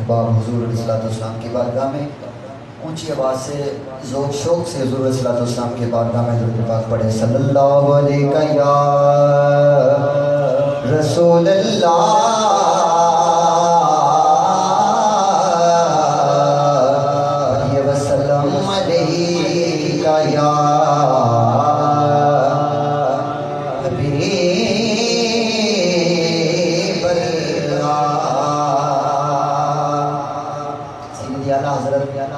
अहबाब हुजूर अलैहिस्सलाम की बारगाह में ऊंची आवाज़ से ज़ोर शौक से हुजूर अलैहिस्सलाम की बारगाह में दुरूद पाक पढ़े। सल्लल्लाहु अलैहि या रसूल अल्लाह वसल्लम अलैका या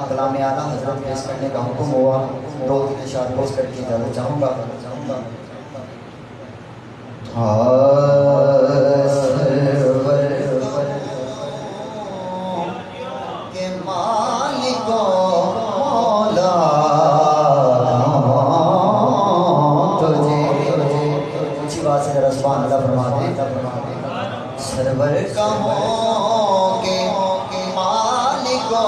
कलाम आला हजरत पेश करने का हुक्म हुआ। दो तीन इशार पेश करके इजाज़त चाहूँगा। के मालिको मौला तुझे ऊंची बात से जरा सुभान अल्लाह फरमा दें। सरवर कहों के मालिको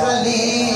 खलील